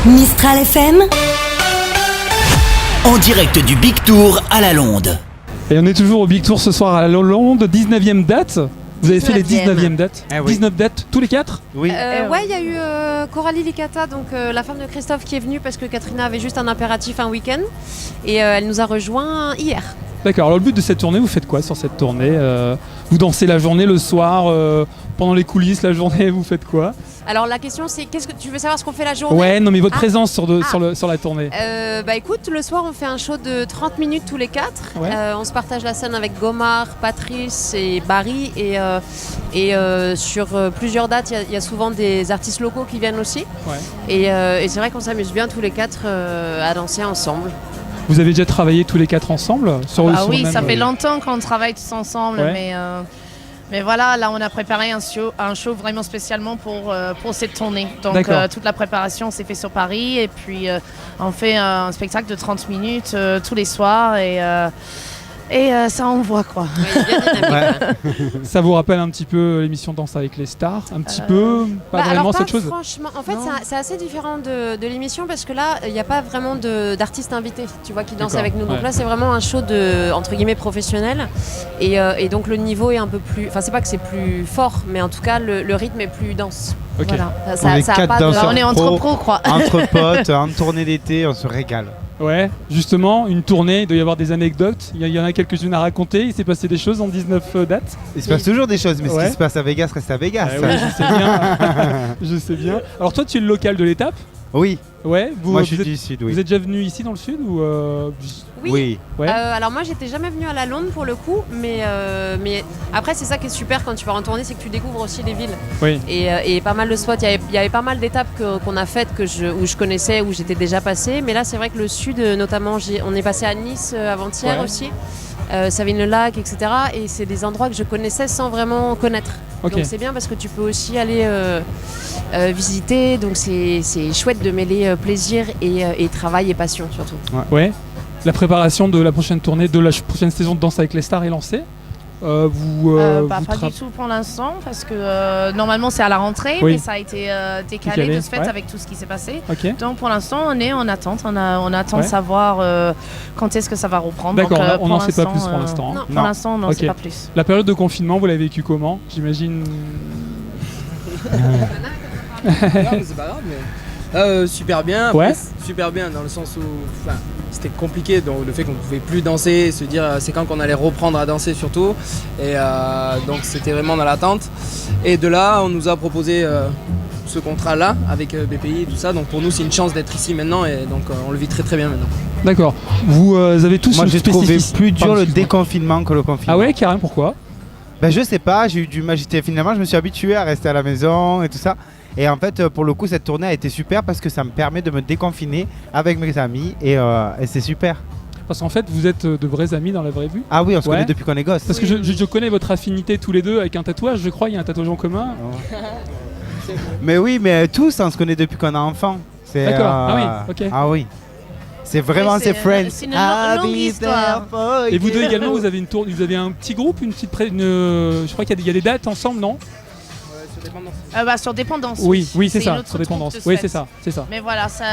Mistral FM, En direct du Big Tour à la Londe. Et on est toujours au Big Tour ce soir à la Londe, 19e date. Vous avez fait les 19e dates. Ah oui. 19 dates, tous les 4 Oui. Ouais, il y a eu Coralie Licata, donc la femme de Christophe, qui est venue parce que Katrina avait juste un impératif un week-end. Et elle nous a rejoint hier. D'accord, alors le but de cette tournée, vous faites quoi sur cette tournée Vous dansez la journée, le soir, pendant les coulisses, la journée, vous faites quoi? Alors la question c'est, qu'est-ce que tu veux savoir ce qu'on fait la journée? Ouais, non mais votre Ah. présence sur la tournée. Bah écoute, le soir on fait un show de 30 minutes tous les 4. Ouais. On se partage la scène avec Gomard, Patrice et Barry. Et sur plusieurs dates, il y a souvent des artistes locaux qui viennent aussi. Ouais. Et c'est vrai qu'on s'amuse bien tous les 4 à danser ensemble. Vous avez déjà travaillé tous les 4 ensemble sur Ah sur oui, le même- ça fait longtemps qu'on travaille tous ensemble, Ouais. mais voilà, là on a préparé un show vraiment spécialement pour cette tournée. Donc D'accord. toute la préparation s'est fait sur Paris et puis on fait un spectacle de 30 minutes tous les soirs et ça envoie quoi. Oui, bien dynamique. Ça vous rappelle un petit peu l'émission Danse avec les stars? Un petit peu? Pas Bah, vraiment alors cette chose? franchement, en fait Non. c'est assez différent de l'émission parce que là il n'y a pas vraiment d'artistes invités, tu vois, qui dansent D'accord, avec nous. Donc ouais. là c'est vraiment un show de entre guillemets professionnel et donc le niveau est un peu plus, enfin c'est pas que c'est plus fort, mais en tout cas le rythme est plus dense. Ok. Voilà. On est a 4 pas de... danseurs On est entre pros quoi. entre potes, en tournée d'été, on se régale. Ouais, justement, une tournée, il doit y avoir des anecdotes. Il y en a quelques-unes à raconter. Il s'est passé des choses en 19 dates. Il se passe toujours des choses, mais ce Ouais. qui se passe à Vegas reste à Vegas. Ah ouais, je sais bien. Je sais bien. Alors toi, tu es le local de l'étape? Oui, Ouais. moi je suis êtes, du sud, vous oui. êtes déjà venu ici dans le sud ou Oui. Ouais. Alors moi j'étais jamais venue à la Londe pour le coup, mais après c'est ça qui est super quand tu pars en tournée, c'est que tu découvres aussi les villes Oui. et pas mal de spots. Il y avait pas mal d'étapes qu'on a faites où je connaissais, où j'étais déjà passée, mais là c'est vrai que le sud notamment, on est passé à Nice avant-hier Ouais. aussi, Savine-le-Lac, etc. Et c'est des endroits que je connaissais sans vraiment connaître. Ok. Donc c'est bien parce que tu peux aussi aller visiter, donc c'est chouette de mêler plaisir et travail et passion surtout. Ouais. La préparation de la prochaine tournée, de la prochaine saison de Danse avec les stars est lancée. Vous Pas du tout pour l'instant parce que normalement c'est à la rentrée, Oui. mais ça a été décalé Décalé, de ce fait ouais. avec tout ce qui s'est passé. Ok. Donc pour l'instant on est en attente, on attend Ouais. de savoir quand est-ce que ça va reprendre. D'accord, Donc, on pour n'en sait pas l'instant, plus pour l'instant. non. hein. Pour l'instant on n'en Ok. sait pas plus. La période de confinement, vous l'avez vécue comment? J'imagine. Non, mais c'est pas grave, mais super bien. Après, Ouais. super bien dans le sens où c'était compliqué, donc le fait qu'on ne pouvait plus danser, se dire c'est quand qu'on allait reprendre à danser surtout. Et donc c'était vraiment dans l'attente. Et de là, on nous a proposé ce contrat-là avec BPI et tout ça. Donc pour nous, c'est une chance d'être ici maintenant et donc on le vit très très bien maintenant. D'accord. Vous avez tous Moi une j'ai trouvé spécificité. plus dur Pardon, le excuse-moi. déconfinement que le confinement. Ah ouais, carrément, pourquoi? Ben je sais pas, j'ai eu du mal, finalement je me suis habitué à rester à la maison et tout ça. Et en fait pour le coup cette tournée a été super parce que ça me permet de me déconfiner avec mes amis et c'est super. Parce qu'en fait, vous êtes de vrais amis dans la vraie vie. Ah oui, on se Ouais. connaît depuis qu'on est gosse. Parce que je connais votre affinité tous les deux avec un tatouage, je crois, il y a un tatouage en commun. Mais oui, mais tous on se connaît depuis qu'on est enfant. C'est, D'accord, ah oui, ok. Ah oui. C'est vraiment Oui, c'est Friends. c'est une I'll longue be histoire. there for Et vous you. deux également, vous avez une tour, vous avez un petit groupe, une petite je crois qu'il y a des dates ensemble, non? Sur dépendance. Oui, c'est une ça, autre sur troupe dépendance. de ce Oui, fait. c'est ça. Mais voilà, ça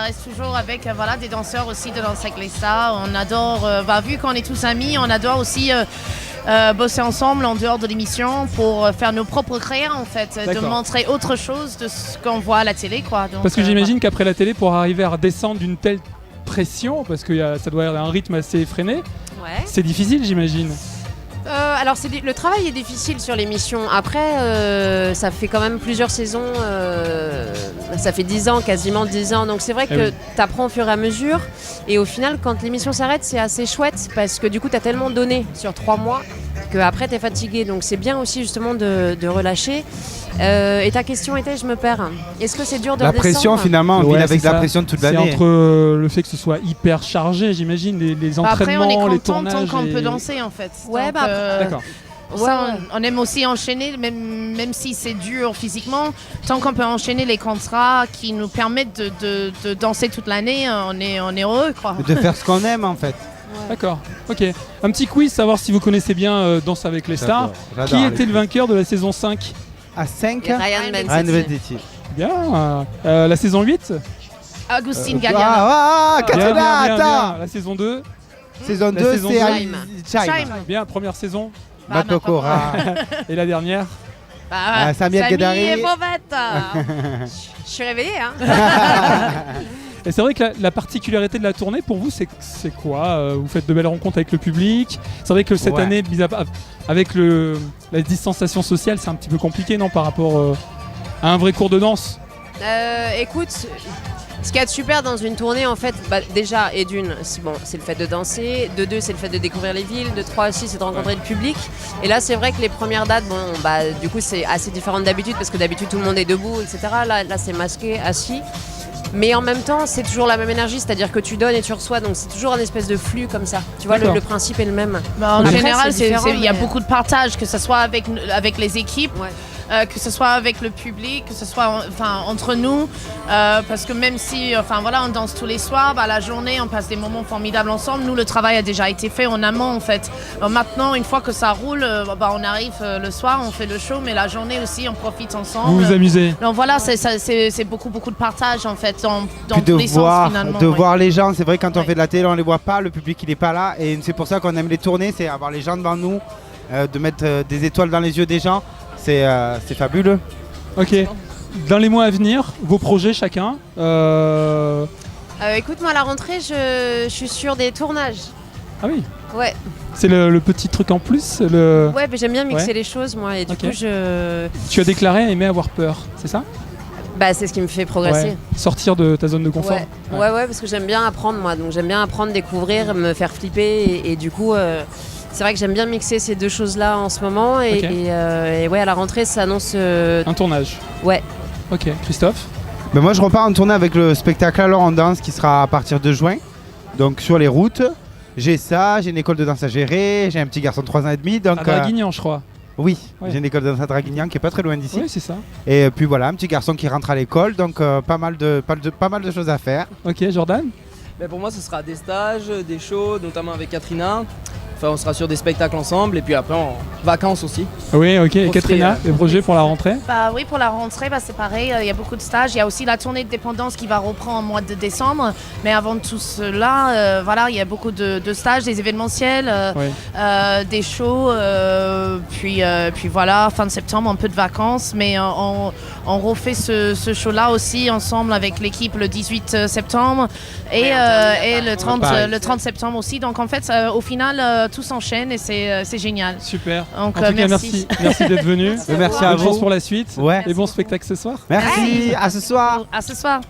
reste toujours avec des danseurs aussi de Danse avec les stars. On adore, vu qu'on est tous amis, on adore aussi bosser ensemble en dehors de l'émission pour faire nos propres créas en fait, de D'accord. montrer autre chose de ce qu'on voit à la télé quoi. Donc, Parce que j'imagine qu'après la télé, pour arriver à redescendre d'une telle pression, parce que ça doit avoir un rythme assez effréné, Ouais. c'est difficile, j'imagine. Alors le travail est difficile sur l'émission. Après, ça fait quand même plusieurs saisons. Ça fait 10 ans, quasiment 10 ans. Donc c'est vrai que oui. tu apprends au fur et à mesure. Et au final, quand l'émission s'arrête, c'est assez chouette parce que du coup, tu as tellement donné sur 3 mois qu'après, tu es fatigué. Donc c'est bien aussi justement de relâcher. Et ta question était, je me perds. Est-ce que c'est dur de La redescendre? pression finalement, on Ouais, vit avec c'est la ça. pression toute C'est l'année. entre le fait que ce soit hyper chargé, j'imagine, les Après, on est entraînements, les content tournages. tant qu'on et- peut danser en fait. Ouais, Donc, bah, D'accord. Ça, on aime aussi enchaîner, même si c'est dur physiquement. Tant qu'on peut enchaîner les contrats qui nous permettent de danser toute l'année, on est heureux quoi. De faire ce qu'on aime en fait. D'accord, ok. Un petit quiz, savoir si vous connaissez bien Danse avec les stars. J'adore Qui les était le quiz. vainqueur de la saison 5? À 5 Et Ryan Ryan Bensetti. Bensetti. Bien. La saison 8? Agustin Galliano. Bien, bien, bien. attends. La saison 2. Saison La 2, saison c'est 2. Chaim. Bien, première saison. Mato Cora. Et la dernière. Sami El Ghedari. et Fauvette. Je suis réveillée, hein. Et c'est vrai que la particularité de la tournée pour vous, c'est quoi Vous faites de belles rencontres avec le public. C'est vrai que cette année, avec la distanciation sociale, c'est un petit peu compliqué, non, par rapport à un vrai cours de danse. Écoute, ce qu'il y a de super dans une tournée, en fait, déjà, et d'une, c'est le fait de danser. De deux, c'est le fait de découvrir les villes. De trois aussi, c'est de rencontrer le public. Et là, c'est vrai que les premières dates, du coup, c'est assez différent d'habitude parce que d'habitude, tout le monde est debout, etc. Là c'est masqué, assis. Mais en même temps, c'est toujours la même énergie, c'est-à-dire que tu donnes et tu reçois, donc c'est toujours un espèce de flux comme ça. Tu vois, le principe est le même. En Après, général, il y a mais- beaucoup de partage, que ce soit avec les équipes, Ouais. que ce soit avec le public, que ce soit entre nous, parce que même si on danse tous les soirs, la journée on passe des moments formidables ensemble. Nous, le travail a déjà été fait en amont en fait. Maintenant, une fois que ça roule, on arrive le soir, on fait le show, mais la journée aussi on profite ensemble. Vous vous amusez. Donc voilà, c'est beaucoup de partage en fait dans Puis tous les sens finalement. de ouais. voir les gens, c'est vrai quand on Ouais. fait de la télé on les voit pas, le public il est pas là et c'est pour ça qu'on aime les tournées, c'est avoir les gens devant nous, de mettre des étoiles dans les yeux des gens, c'est fabuleux. Ok. Dans les mois à venir, vos projets chacun. Écoute, moi, à la rentrée, je suis sur des tournages. Ah oui. Ouais, C'est le petit truc en plus. ouais, mais j'aime bien mixer Ouais. les choses, moi, et du Ok. coup, Tu as déclaré aimer avoir peur, c'est ça? c'est ce qui me fait progresser. Ouais. Sortir de ta zone de confort. Ouais, parce que j'aime bien apprendre, moi. Donc j'aime bien apprendre, découvrir, me faire flipper. Et du coup, c'est vrai que j'aime bien mixer ces deux choses-là en ce moment. Et, Ok. et ouais, à la rentrée, ça annonce. Un tournage. Ouais. Ok. Christophe? Ben moi je repars en tournée avec le spectacle Alors on danse qui sera à partir de juin, donc sur les routes. J'ai ça, j'ai une école de danse à gérer, j'ai un petit garçon de 3 ans et demi. Donc, À Draguignan, je crois. oui, Ouais. j'ai une école de danse à Draguignan qui est pas très loin d'ici. Oui, c'est ça. Et puis voilà, un petit garçon qui rentre à l'école, donc pas mal de choses à faire. Ok, Jordan? Pour moi, ce sera des stages, des shows, notamment avec Katrina. Enfin, on sera sur des spectacles ensemble et puis après en vacances aussi. Oui, ok. Et Profiter, Katrina, les projets pour la rentrée? Oui, pour la rentrée, c'est pareil, il y a beaucoup de stages. Il y a aussi la tournée de dépendance qui va reprendre au mois de décembre. Mais avant tout cela, il y a beaucoup de stages, des événementiels, Oui. des shows. Puis voilà, fin de septembre, un peu de vacances. Mais on refait ce show-là aussi ensemble avec l'équipe le 18 septembre et le 30 septembre aussi. Donc en fait, au final, tout s'enchaîne et c'est génial. Super. Donc, En tout cas, merci. merci d'être venu. Merci à Bonne chance vous. pour la suite. Ouais. Et bon spectacle ce soir. Merci, à ce soir. À ce soir.